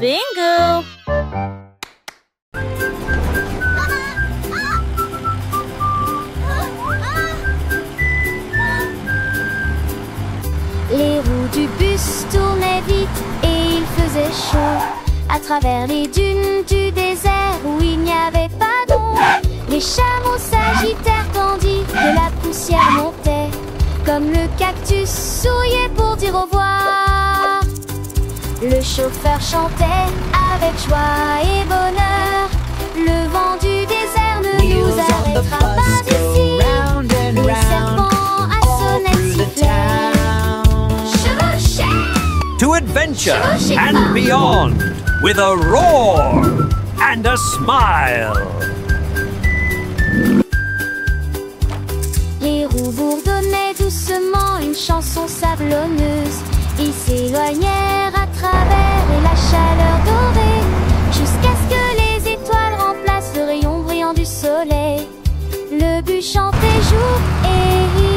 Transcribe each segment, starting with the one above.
Bingo! Les roues du bus tournaient vite et il faisait chaud. À travers les dunes du désert où il n'y avait pas d'ombre, les chameaux s'agitèrent tandis que la poussière montait. Comme le cactus souriait pour dire au revoir. Le chauffeur chantait avec joie et bonheur. Le vent du désert ne nous arrêtera pas ici. Les serpents à sonnette sifflaient. To adventure and beyond with a roar and a smile. Les roues bourdonnaient doucement une chanson sablonneuse. Ils s'éloignèrent à travers la chaleur dorée, jusqu'à ce que les étoiles remplacent le rayon brillant du soleil. Le but chantait jour et nuit.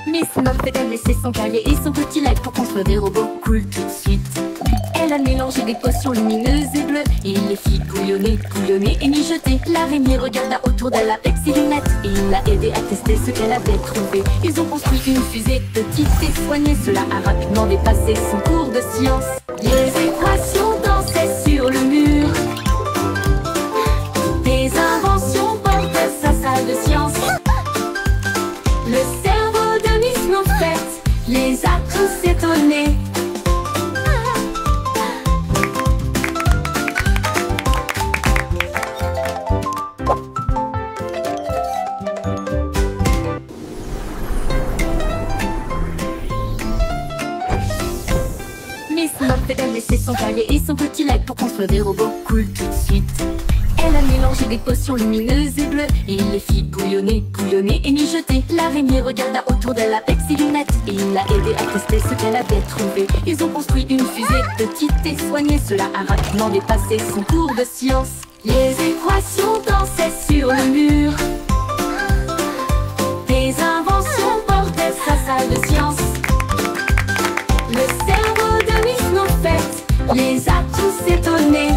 Miss Muffet a laissé son cahier et son petit lac pour construire des robots cool tout de suite. Elle a mélangé des potions lumineuses et bleues et les fit couillonner, couillonner et mijoter. L'araignée regarda autour d'elle avec ses lunettes et il l'a aidé à tester ce qu'elle avait trouvé. Ils ont construit une fusée petite et soignée. Cela a rapidement dépassé son cours de science. Les équations dansaient sur le mur. Des inventions portaient sa salle de science. Le cerveau de Miss Muffet les a tous étonnés. Miss Muffet a laissé son cahier et son petit lac pour construire des robots cool tout de suite. Elle a mélangé des potions lumineuses et bleues et il les fit bouillonner, bouillonner et mijoter. L'araignée regarda autour d'elle avec ses lunettes et il l'a aidé à tester ce qu'elle avait trouvé. Ils ont construit une fusée petite et soignée. Cela a rapidement dépassé son cours de science. Les équations dansaient sur le mur. Des inventions portaient sa salle de science. Le cerveau de Miss Muffet les a tous étonnés.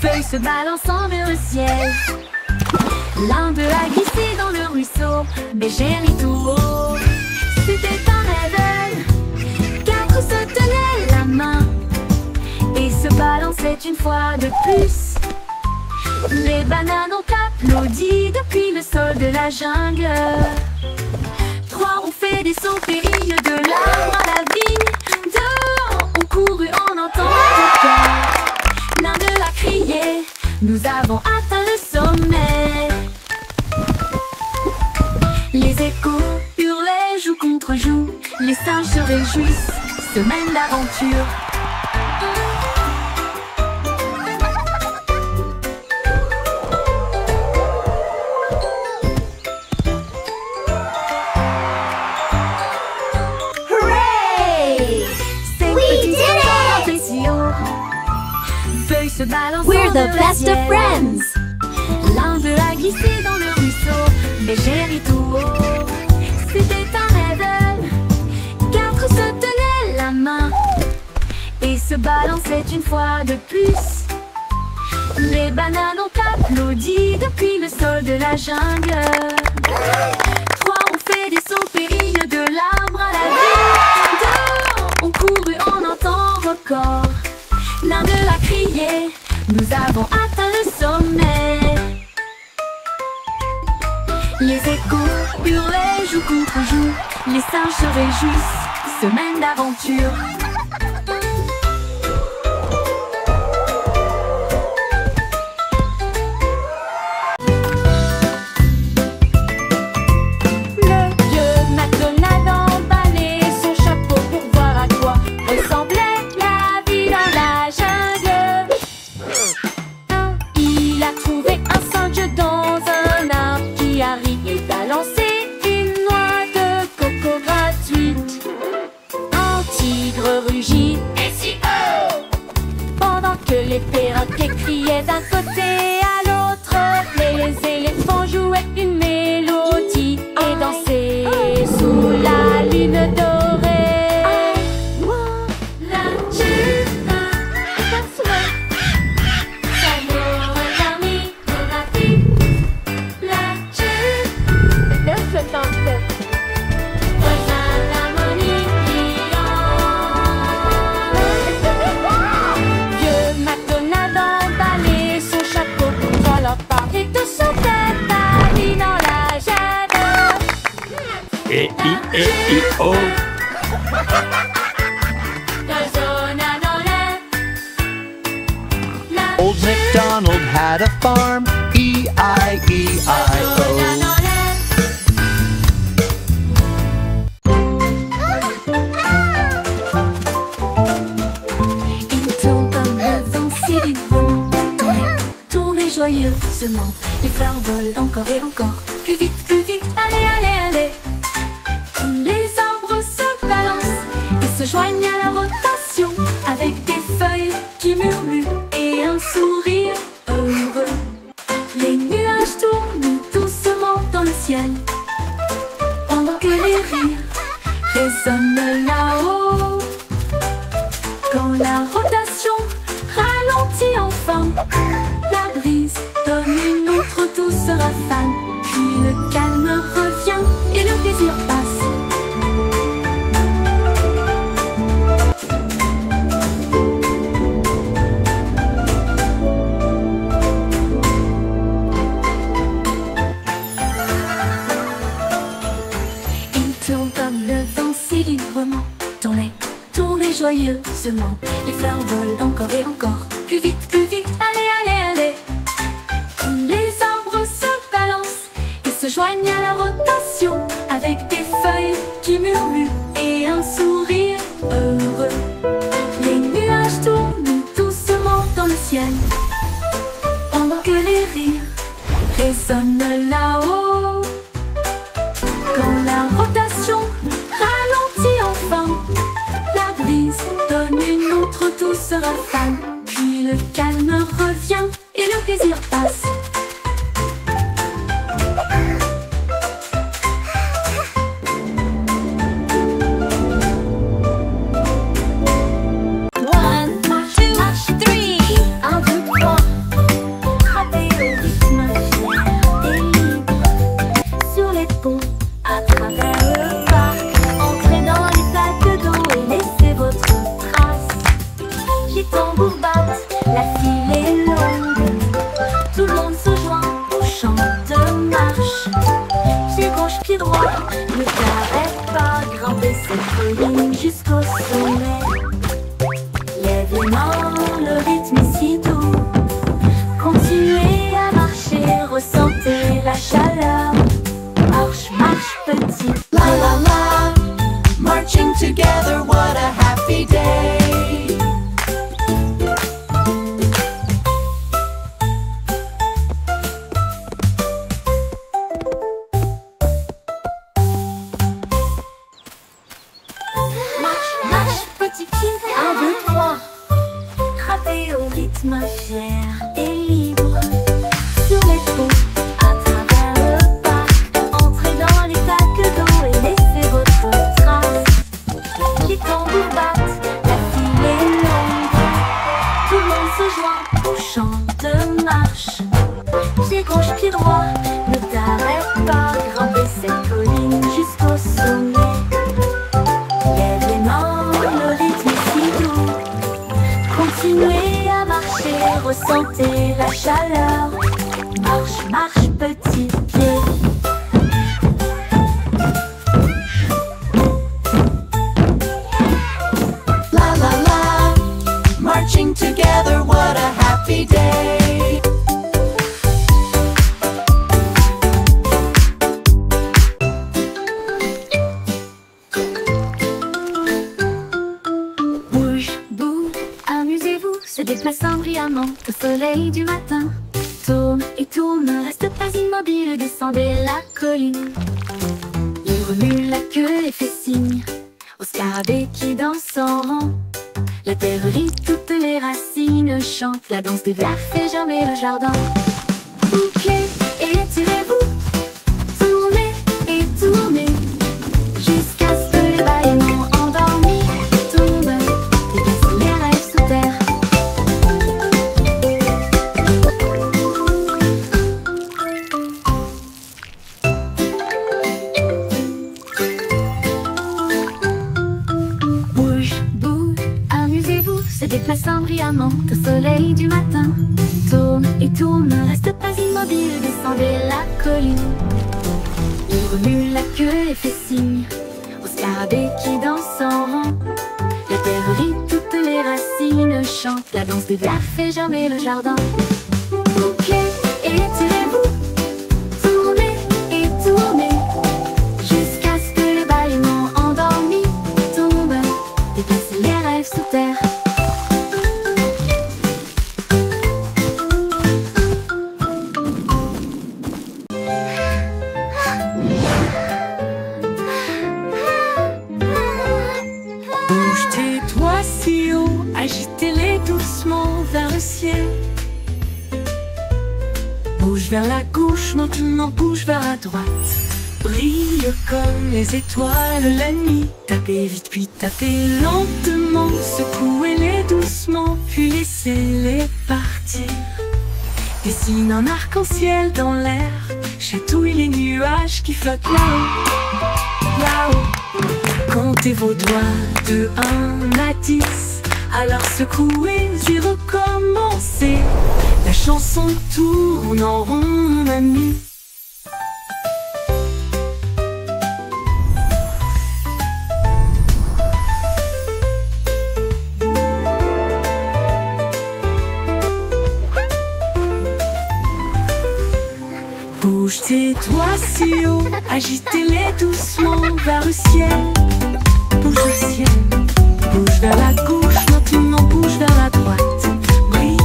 Feuilles se balançant vers le ciel. L'un d'eux a glissé dans le ruisseau, Bégère et tout haut. C'était un rêve. Quatre se tenaient la main et se balançaient une fois de plus. Les bananes ont applaudi depuis le sol de la jungle. Trois ont fait des sauts périlleux de l'arbre à la vigne. Deux ont couru en entendant le cœur. L'un d'eux a crié, nous avons atteint le sommet. Les échos hurlaient joue contre joue. Les singes se réjouissent, semaine d'aventure. Hooray! We did it! Feuilles se balancent. We're the best of friends! L'un d'eux a glissé dans le ruisseau, Bégère et tout haut. C'était un rêve. Quatre se tenaient la main et se balançaient une fois de plus. Les bananes ont applaudi depuis le sol de la jungle. Trois ont fait des sauts périlleux de l'arbre à la vigne. Deux ont couru en un temps record. L'un d'eux a crié, nous avons atteint le sommet. Les échos hurlaient joue contre joue. Les singes se réjouissent, semaine d'aventure. E-I-E-I-O. Old MacDonald had a farm. E-I-E-I-O. Tournez joyeusement, les fleurs volent encore et encore. Plus vite, allez, allez, allez. Tous les arbres se balancent et se joignent à la rotation, avec des feuilles qui murmurent et un sourire heureux. Les nuages tournent doucement dans le ciel, pendant que les rires résonnent là-haut. Quand la rotation ralentit enfin, la brise donne une autre douce rafale. Puis le calme revient et le plaisir passe. Il tourne comme le vent si librement. Tournez joyeusement, les fleurs volent encore et encore. Plus vite, allez, allez, allez. Tous les arbres se balancent et se joignent à la rotation, avec des feuilles qui murmurent et un sourire heureux. Les nuages tournent doucement dans le ciel, pendant que les rires résonnent là-haut. Quand la rotation ralentit enfin, la brise donne une autre douce rafale. Puis le calme revient et le plaisir passe. Ne t'arrête pas, grimper cette colline jusqu'au sommet. Lève les mains, le rythme est si doux. Continuez à marcher, ressentez la chaleur. Marche, marche petit. La la la, marching together, what a happy day. Fier et libre, sur les ponts, à travers le parc, entrez dans les sacs d'eau et laissez votre trace. Les tambours battent, la file est longue, tout le monde se joint au chant de marche. Pied gauche, pied droit, ne t'arrête pas, grimper cette colline jusqu'au sommet. Lève les mains, le rythme est si doux. Continuez à marcher, ressentez la chaleur. Marche, marche, petit pied. La la la, marching together, what a happy day. Bouge, bouge, amusez-vous, se déplaçant brillamment au soleil du matin. Tourne et tourne, ne reste pas immobile, descendez la colline. Il remue la queue et fait signe au scarabée qui danse en rang. La terre rit, toutes les racines chantent, la danse des vers fait germer le jardin. Bouclez et étirez-vous, tournez et tournez, jusqu'à ce que les bâillements endormis tombent et glacent les rêves sous terre. Bouge, bouge, amusez-vous, se déplaçant brillamment au soleil du matin. Tourne et tourne, ne reste pas immobile, descendez la colline. Il remue la queue et fait signe au scarabée qui danse en rond. La terre rit, toutes les racines chantent. La danse des vers fait germer le jardin. Bouclez et tirez-vous, tournez et tournez, jusqu'à ce que les bâillements endormis tombent et placent les rêves sous terre. Bouge tes doigts si haut, agitez-les doucement vers le ciel. Bouge vers la gauche, maintenant bouge vers la droite. Brille comme les étoiles la nuit. Tapez vite puis tapez lentement. Secouez-les doucement puis laissez-les partir. Dessine un arc-en-ciel dans l'air. Chatouille les nuages qui flottent là-haut, là-haut. Comptez vos doigts de 1 à 10. Alors secouez et recommencez. La chanson tourne en rond, mon ami. Bouge tes doigts si haut, agitez-les doucement vers le ciel. Bouge au ciel, bouge vers la gauche, maintenant bouge vers la droite. Brille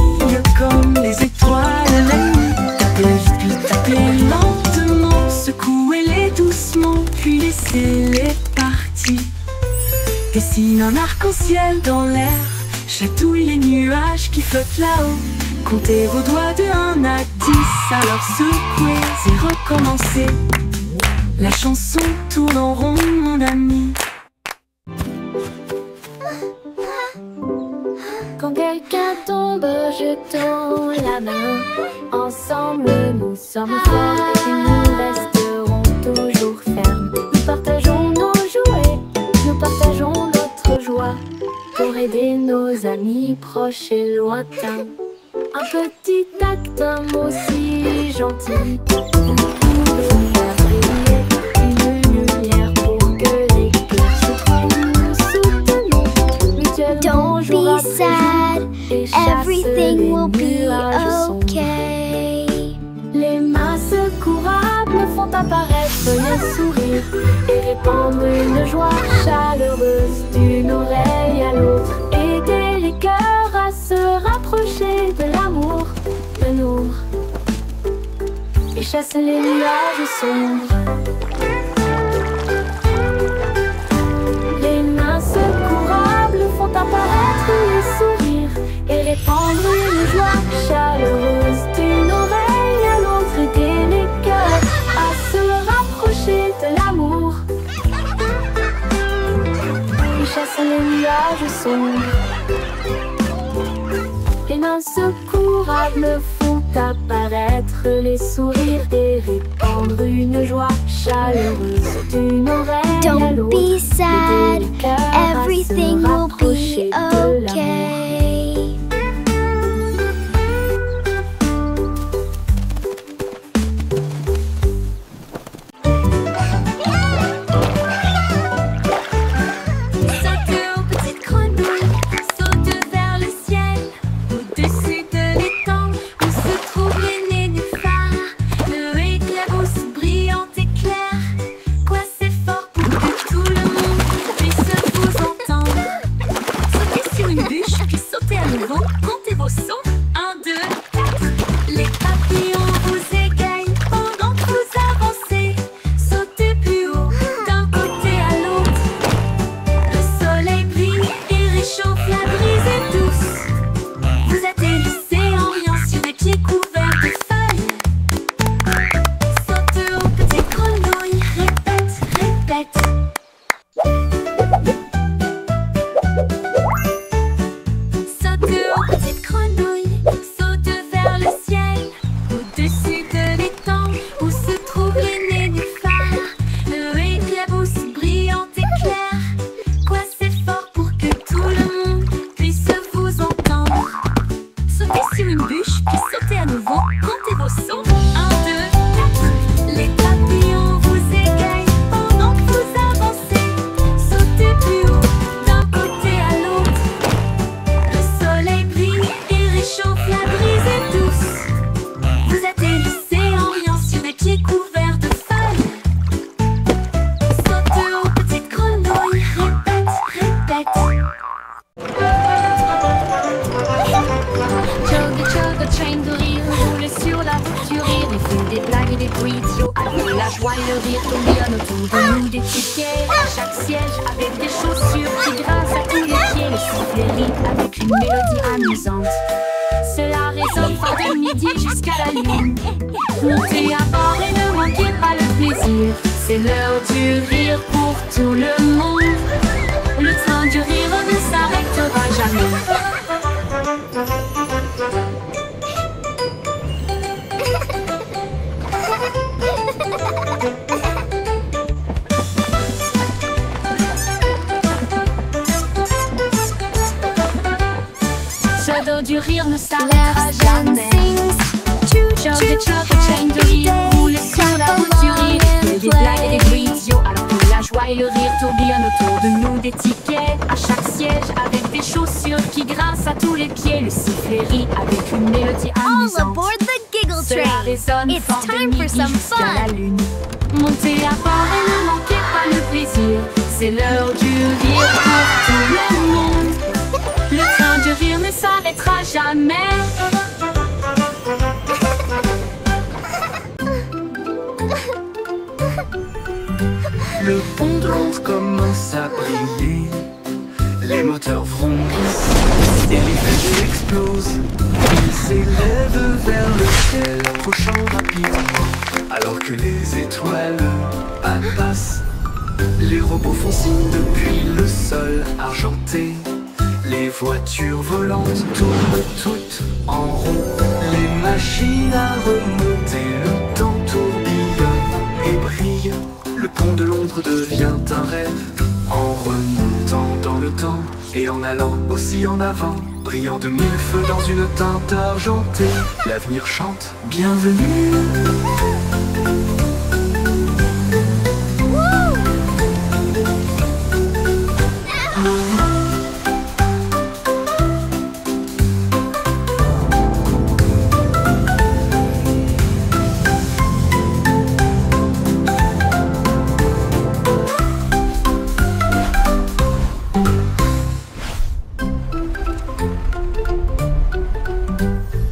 comme les étoiles la nuit. Tapez vite puis tapez lentement. Secouez-les doucement puis laissez-les partir. Dessine un arc-en-ciel dans l'air. Chatouille les nuages qui flottent là-haut. Comptez vos doigts de 1 à 10. Alors secouez et recommencez. La chanson tourne en rond, mon ami. Quand quelqu'un tombe, je tends la main. Ensemble, nous sommes forts et nous resterons toujours fermes. Nous partageons nos jouets, nous partageons notre joie pour aider nos amis proches et lointains. Un petit acte, un mot si gentil, vous pouvez faire briller une lumière pour que les cœurs se trouvent. Nous soutenons mutuellement jour après jour et chassent les nuages okay. Les mains secourables font apparaître les sourires et répandre une joie chaleureuse d'une oreille à l'autre. Aider les cœurs à se rapprocher de l'amour, de nous, et chasse les nuages sombres. Les mains secourables font apparaître les sourires et répandre une joie chaleureuse d'une oreille à l'autre. Aider les cœurs à se rapprocher de l'amour et chasse les nuages sombres. Les mains secourables font apparaître les sourires et répandre une joie chaleureuse d'une oreille à l'autre. Don't be sad, Aider les cœurs à se everything will rapprocher be de l'amour. okay. Saute aux petites grenouilles, saute vers le ciel. Au-dessus de l'étang où se trouvent les nénuphars. Le éclabousse brillante et claire. Quoi c'est fort pour que tout le monde puisse vous entendre. Sautez, le rire tourbillonne autour de nous des tickets à chaque siège avec des chaussures qui grincent à tous les pieds. Le sifflet rit avec une mélodie amusante. Cela résonne fort de midi jusqu'à la lune. Montez à bord et ne manquez pas le plaisir. C'est l'heure du rire pour tout le monde. Le train du rire ne s'arrêtera jamais. Ce dos du rire ne s'arrêtera jamais. Chug et chug et chaîne de rire roule sur la route du rire. Il y a des blagues et des bruits idiots alors que la joie et le rire tourbillonnent autour de nous des tickets à chaque siège avec des chaussures qui grincent à tous les pieds. Le sifflet rit avec une mélodie All amusante. aboard the Giggle Cela Train! résonne It's fort de time for midi some jusqu'à la fun! lune. Montez à bord et ne manquez pas le plaisir. C'est l'heure du rire pour tout le monde. Le train du rire ne s'arrêtera jamais. Le pont de Londres commence à briller. Les moteurs vrombissent et les fusées explosent. Ils s'élèvent vers le ciel, approchant rapidement. Alors que les étoiles passent, les robots font signe depuis le sol argenté. Les voitures volantes tournent toutes en rond. Les machines à remonter, le temps tourbillonne et brille. Le pont de Londres devient un rêve en remontant dans le temps et en allant aussi en avant, brillant de mille feux dans une teinte argentée. L'avenir chante, bienvenue.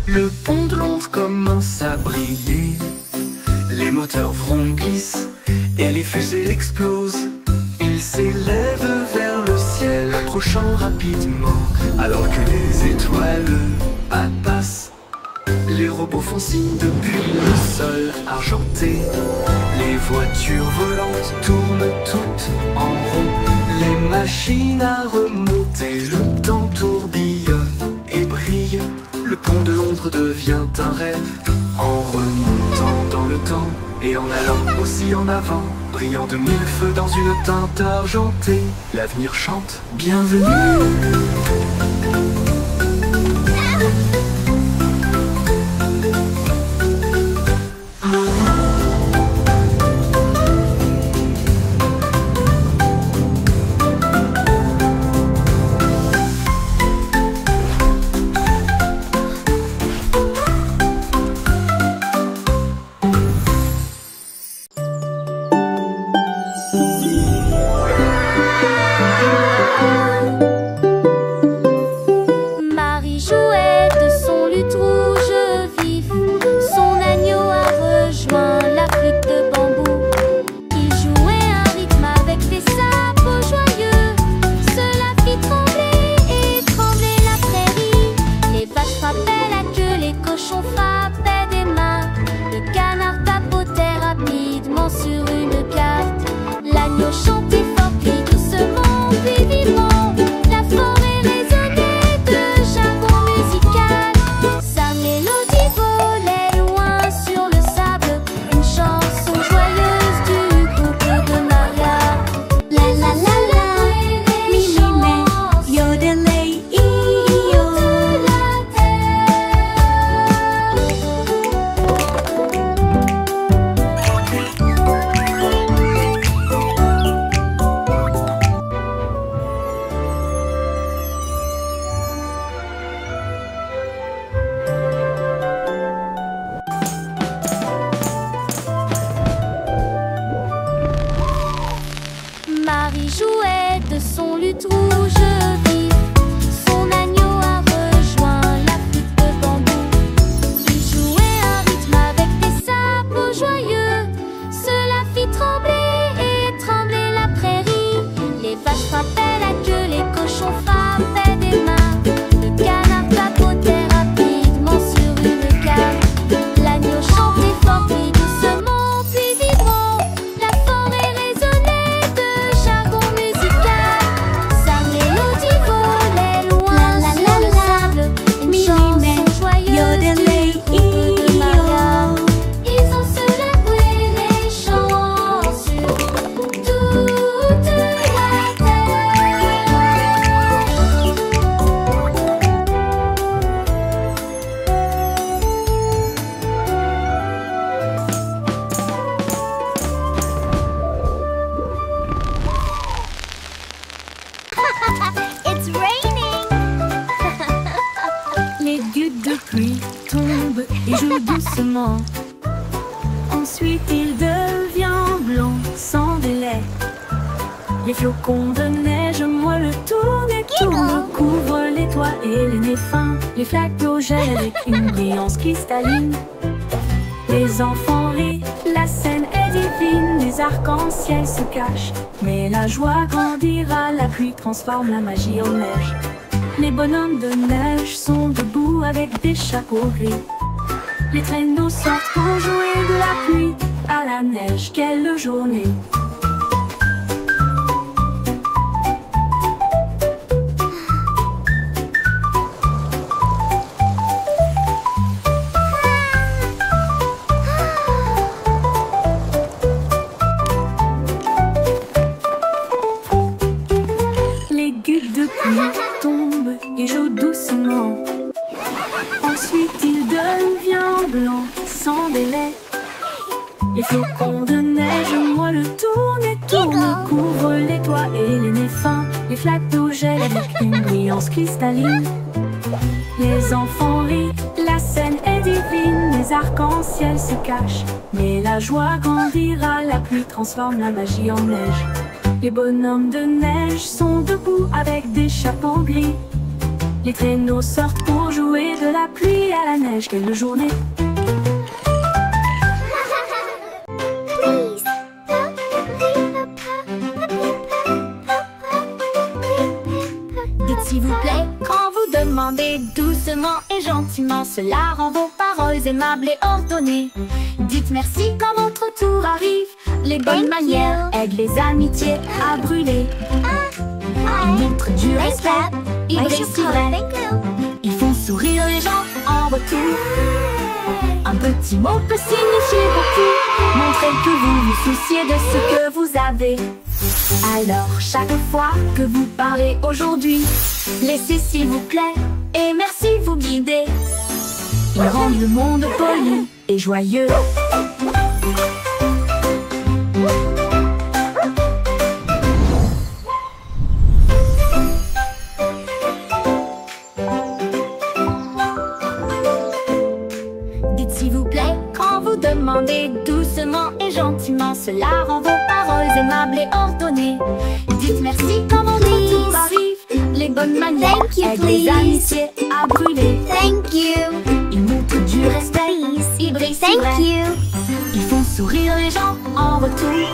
Le pont de Londres commence à briller. Les moteurs vrombissent et les fusées explosent. Ils s'élèvent vers le ciel, approchant rapidement. Alors que les étoiles passent, les robots font signe depuis le sol argenté. Les voitures volantes tournent toutes en rond. Les machines à remonter, le temps tourbillonne et brille. Le pont de Londres devient un rêve en remontant dans le temps et en allant aussi en avant, brillant de mille feux dans une teinte argentée. L'avenir chante, bienvenue. Marie jouait de son luth rouge vif. Son agneau a rejoint la flûte de bambou. Il jouait un rythme avec des sabots joyeux. Cela fit trembler et trembler la prairie. Les vaches frappaient la queue, les cochons frappaient des mains. Le canard tapotait rapidement sur une carte. L'agneau chantait fort, puis doucement, puis vivement. It's raining. Les gouttes de pluie tombent et jouent doucement. Ensuite il devient blanc sans délai. Les flocons de neige moelleux tournent et tournent, couvrent les toits et les nez fins. Les flaques d'eau gèlent avec une brillance cristalline. Les enfants rient, la scène est divine. Les arcs-en-ciel se cachent, mais la joie grandira. La pluie transforme la magie en neige. Les bonhommes de neige sont debout avec des chapeaux gris. Les traîneaux sortent pour jouer de la pluie à la neige. Quelle journée! Les gouttes de pluie tombent et jouent doucement. Ensuite il devient blanc sans délai. Les flocons de neige moelleux tournent et tournent, couvrent les toits et les nez fins. Les flaques d'eau gèlent avec une brillance cristalline. Les enfants rient, la scène est divine. Les arcs-en-ciel se cachent, mais la joie grandira. La pluie transforme la magie en neige. Les bonhommes de neige sont debout avec des chapeaux gris. Les traîneaux sortent pour jouer de la pluie à la neige. Quelle journée! Dites s'il vous plaît quand vous demandez doucement et gentiment. Cela rend vos paroles aimables et ordonnées. Dites merci quand votre tour arrive. Les bonnes manières aident les amitiés à brûler. Ils montrent du respect, ils brillent si vrai. Ils font sourire les gens en retour. Un petit mot peut signifier beaucoup. Montrez que vous vous souciez de ce que vous avez. Alors chaque fois que vous parlez aujourd'hui, laissez s'il vous plaît et merci vous guider. Ils rendent le monde poli et joyeux. Dites s'il vous plaît quand vous demandez doucement et gentiment. Cela rend vos paroles aimables et ordonnées. Dites merci quand votre tour arrive. Les bonnes manières aident les amitiés à brûler. Thank you. Ils montrent du respect, ils brillent si vrai. Ils font sourire les gens en retour.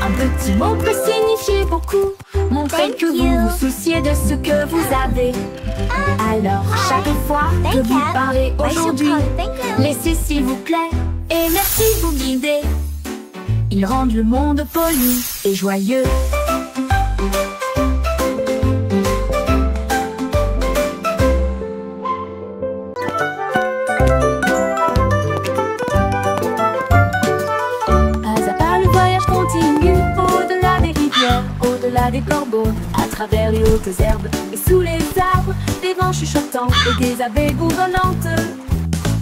Un petit mot peut signifier beaucoup. Montrez que vous vous souciez de ce que vous avez. Alors chaque fois que vous parlez aujourd'hui, laissez s'il vous plaît et merci vous guider. Ils rendent le monde poli et joyeux. Pas à pas le voyage continue, au-delà des rivières, au-delà des corbeaux, à travers les hautes herbes et sous les arbres, des vents chuchotants et des abeilles bourdonnantes.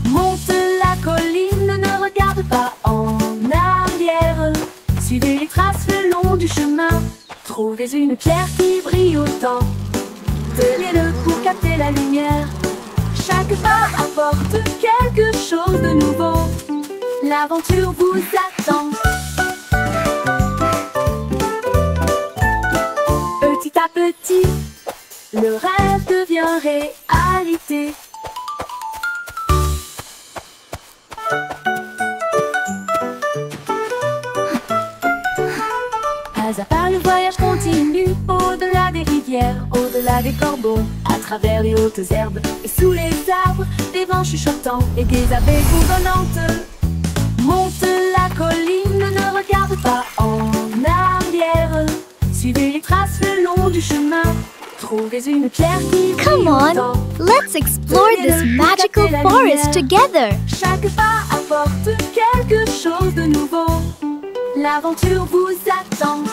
Monte la colline, ne regarde pas en arrière. Suivez les traces le long du chemin. Trouvez une pierre qui brille autant. Tenez-le pour capter la lumière. Chaque pas apporte quelque chose de nouveau. L'aventure vous attend. Petit à petit, le rêve devient réalité. Pas à pas le voyage continue, au-delà des rivières, au-delà des corbeaux, à travers les hautes herbes et sous les arbres, des vents chuchotants et des abeilles bourdonnantes. Monte la colline, ne regarde pas en arrière. Suivez les traces le long du chemin. Trouvez une pierre qui brille Come on, autant. let's explore this magical forest together. Chaque pas apporte quelque chose de nouveau. L'aventure vous attend.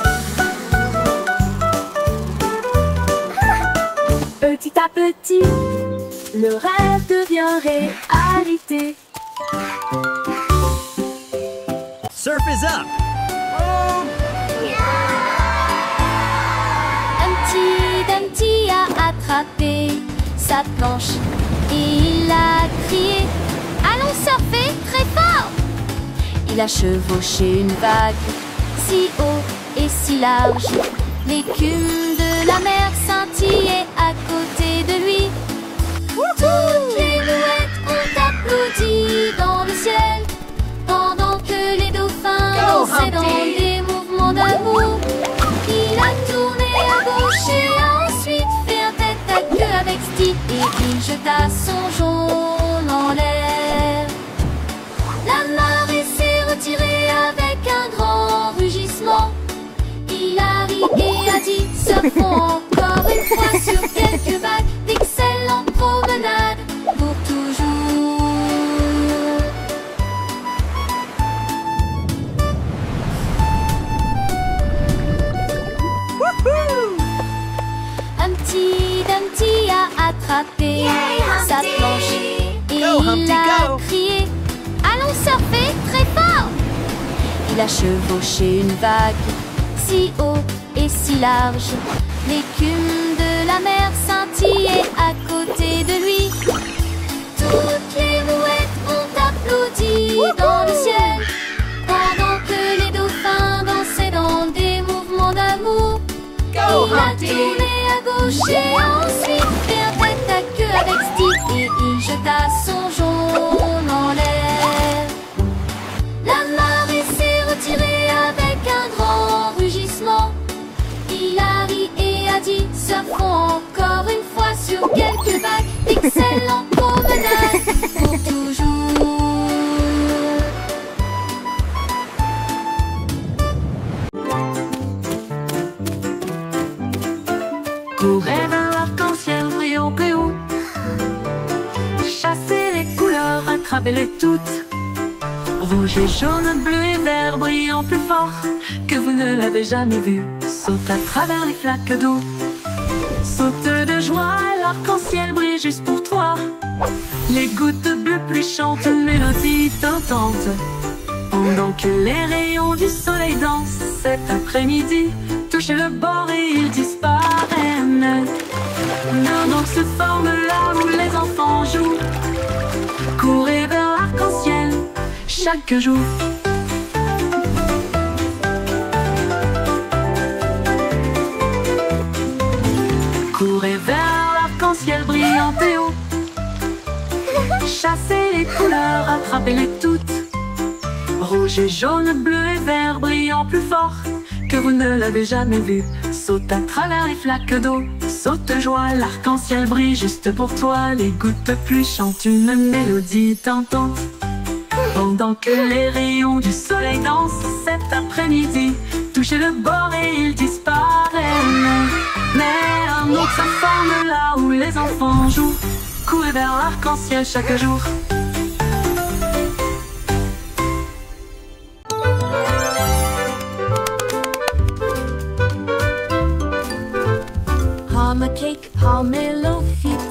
Petit à petit, le rêve devient réalité. Surf is up! And attrapé sa planche et il a crié: allons surfer très fort! Il a chevauché une vague si haut et si large, l'écume de la mer scintillait à côté de lui. Toutes les mouettes ont applaudi dans le ciel, pendant que les dauphins dansaient dans des mouvements d'amour. Il a tourné à gauche et a ensuite fait un tête à queue avec Steve, et il jeta son jaune en l'air. La marée s'est retirée avec un grand rugissement. Il a ri et a dit: surfons encore une fois sur quelques vagues, d'excellentes promenades pour toujours. Humpty Dumpty a attrapé sa planche et il a crié: allons surfer très fort! Il a chevauché une vague si haut et si large, l'écume de la mer scintillait à côté de lui. Toutes les mouettes ont applaudi dans le ciel, pendant que les dauphins dansaient dans des mouvements d'amour. Il a tourné à gauche et a ensuite fait un tête à queue avec Steve, et il jeta son jaune en l'air. La marée s'est retirée avec un grand rugissement. Il a ri et a dit: surfons encore une fois sur quelques vagues, d'excellentes promenades pour toujours. Courez vers l'arc-en-ciel brillant plus haut, chassez les couleurs, attrapez-les toutes. Rouge et jaune, bleu et vert brillant plus fort que vous ne l'avez jamais vu. Saute à travers les flaques d'eau, saute de joie, l'arc-en-ciel brille juste pour toi. Les gouttes de bleu plus chantent une mélodie tentante, pendant que les rayons du soleil dansent cet après-midi. Touchez le bord et il disparaît. Nos donc se forme là où les enfants jouent. Courez vers l'arc-en-ciel chaque jour. Courez vers l'arc-en-ciel brillant et haut, chassez les couleurs, attrapez-les toutes. Rouge et jaune, bleu et vert brillant plus fort que vous ne l'avez jamais vu. Saute à travers les flaques d'eau, saute de joie, l'arc-en-ciel brille juste pour toi. Les gouttes de pluie chantent une mélodie tentante, pendant que les rayons du soleil dansent cet après-midi. Touchez le bord et il disparaît. Mais un autre se forme là où les enfants jouent. Courez vers l'arc-en-ciel chaque jour. Palm a cake, palmetto fit.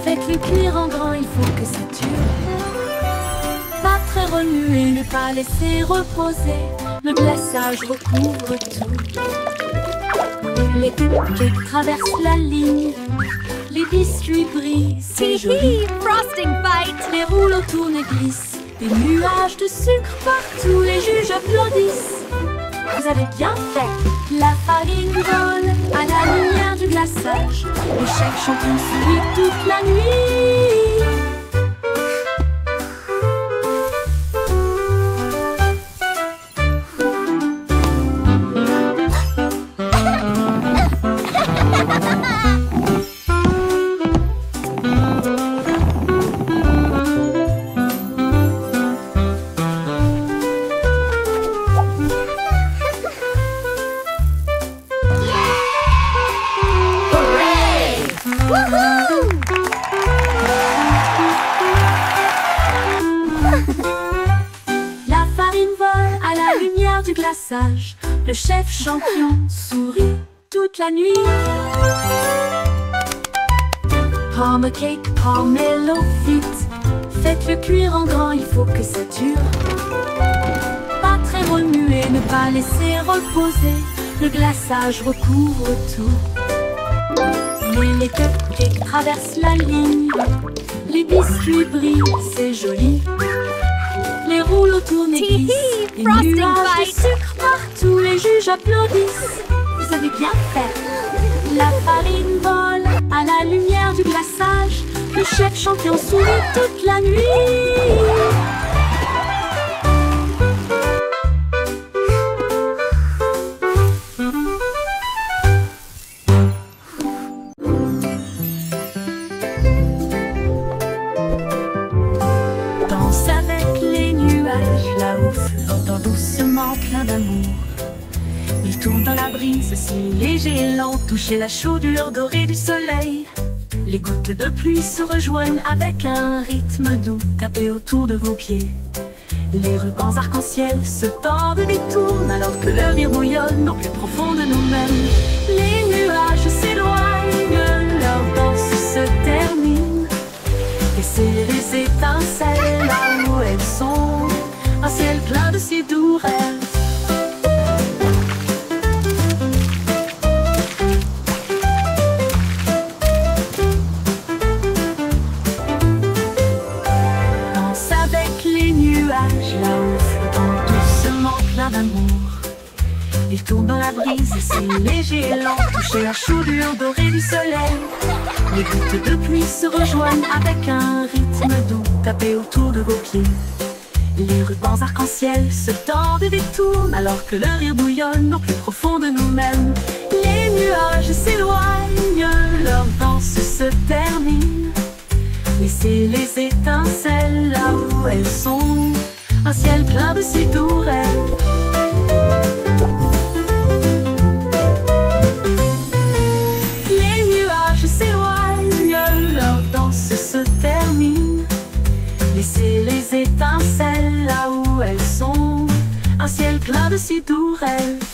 Faites-le cuire en grand, il faut que ça dure. Pas très remuer, ne pas laisser reposer. Le glaçage recouvre tout. Les cupcakes traversent la ligne. Les biscuits brillent, c'est joli. Frosting fight! Les rouleaux tournent et glissent. Des nuages de sucre partout, les juges applaudissent. Vous avez bien fait. La farine vole à la lumière du glaçage. Le chef chante une suite toute la nuit. La farine vole à la lumière du glaçage. Le chef champion sourit toute la nuit. Palm a cake, palmetto fit. Faites-le cuire en grand, il faut que ça dure. Pas très remuer, ne pas laisser reposer. Le glaçage recouvre tout. les cupcakes traversent la ligne. Les biscuits brillent, c'est joli. Les rouleaux tournent et glissent. Les frosting nuages de fight. sucre partout, les juges applaudissent. Vous avez bien fait. La farine vole à la lumière du glaçage. Le chef champion sourit toute la nuit. Danse avec les nuages là-haut, flottant doucement plein d'amour. Ils tournent dans la brise, si léger et lent, toucher la chaudure dorée du soleil. Les gouttes de pluie se rejoignent avec un rythme doux, tapez autour de vos pieds. Les rubans arc-en-ciel se tordent et tournent alors que le rire bouillonne au plus profond de nous-mêmes. Les nuages s'éloignent, leur danse se termine. Laissez les étincelles là où elles sont, un ciel plein de si doux rêves. Danse avec les nuages là-haut, flottant doucement plein d'amour. Ils tournent dans la brise, c'est léger et lent, toucher la chaudure dorée du soleil. Les gouttes de pluie se rejoignent avec un rythme doux, tapez autour de vos pieds. Les rubans arc-en-ciel se tordent et détournent alors que le rire bouillonne au plus profond de nous-mêmes. Les nuages s'éloignent, leur danse se termine. Laissez les étincelles là où elles sont, un ciel plein de si doux rêves. Les nuages s'éloignent, leur danse se termine. Laissez les étincelles là où elles sont, un ciel plein de si doux rêves.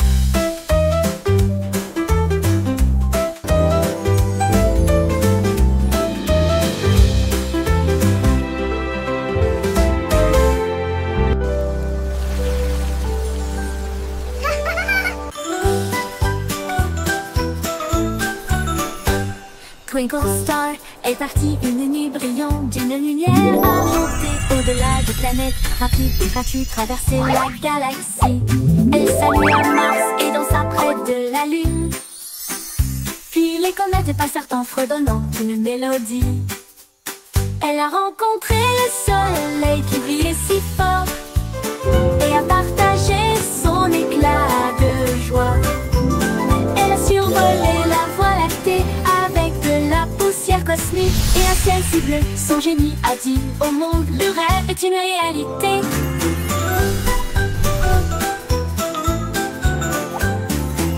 Twinkle Star est partie une nuit brillante d'une lumière argentée. Au-delà des planètes, rapide et gratuit, traverser la galaxie. Elle salue à Mars et dansa près de la Lune. Puis les comètes passèrent en fredonnant une mélodie. Elle a rencontré le soleil qui brillait si fort et a partagé son éclat de joie. Elle a survolé la voie lactée avec de la poussière cosmique et un ciel si bleu. Son génie a dit au monde, le rêve est une réalité.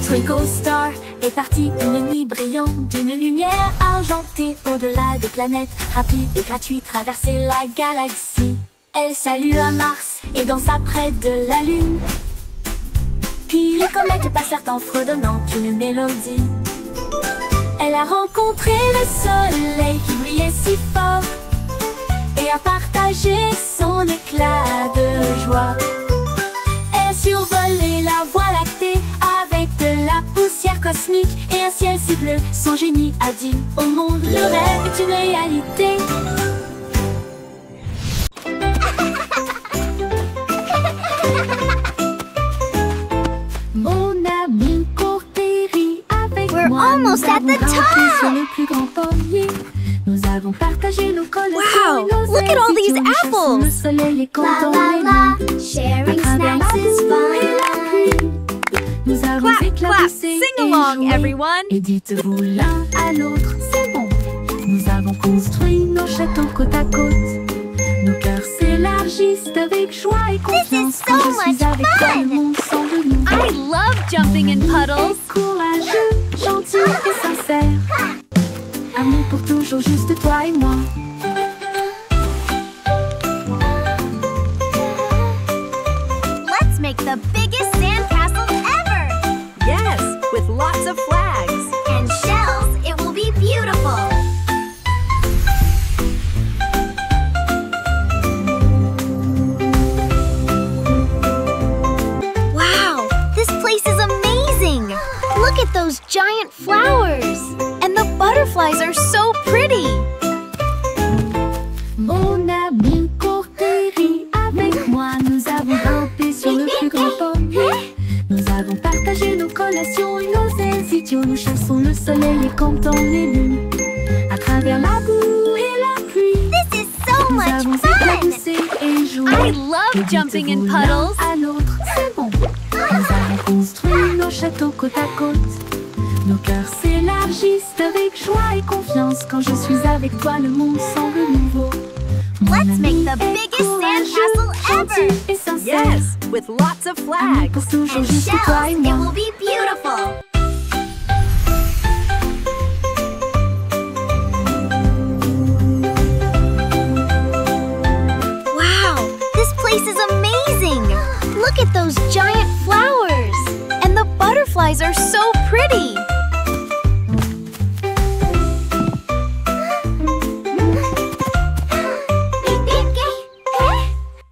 Twinkle Star est partie une nuit brillante d'une lumière argentée. Au-delà des planètes, rapide et gratuit, traverser la galaxie. Elle salue à Mars et dansa près de la Lune. Puis les comètes passèrent en fredonnant une mélodie. Elle a rencontré le soleil qui brillait si fort et a partagé son éclat de joie. Elle a survolé la voie lactée avec de la poussière cosmique et un ciel si bleu. Son génie a dit au monde, le rêve est une réalité. Mon ami court et rit avec We're moi. almost Nous at the avons grimpé top. sur le plus grand pommier. Nous avons partagé nos collections Wow, et nos look at all these ailes. Si tu apples. le soleil est La content la et la, nous. sharing À travers snacks la is boue et la fun. pluie, nous avons Clap, clap, éclaboussé sing et along, joué. everyone. Et dites-vous l'un à l'autre, c'est bon. Nous avons construit nos châteaux côte à côte. Nos cœurs s'élargissent avec joie et confiance. so Quand je suis much avec toi, fun. le monde semble nous. I love jumping in puddles. Courageux, gentil et sincère. Amour pour toujours, juste toi et moi. Let's make the biggest sandcastle ever. Yes, with lots of flags. And shells, it will be beautiful. Wow, this place is amazing. Look at those giant flowers. And the butterflies are so pretty. Mon ami Cortéry, avec moi, nous avons grimpé sur le plus grand pommier. Nous avons partagé nos collations et nos ailes idiots. Nous chassons le soleil et comptons les lunes. À travers la boue et la pluie, This is so nous much avons fun! éclaboussé et joué. I love jumping in puddles. À l'autre, c'est bon. Nous avons construit nos châteaux côte à côte. Nos cœurs s'élargissent avec joie et confiance. Quand je suis avec toi, le monde semble nouveau. Let's make the biggest sandcastle ever! Et sincère. Yes, with lots of flags. Pour toujours, And juste toi et shells, it moi. will be beautiful! Wow, this place is amazing! Look at those giant flowers! And the butterflies are so pretty.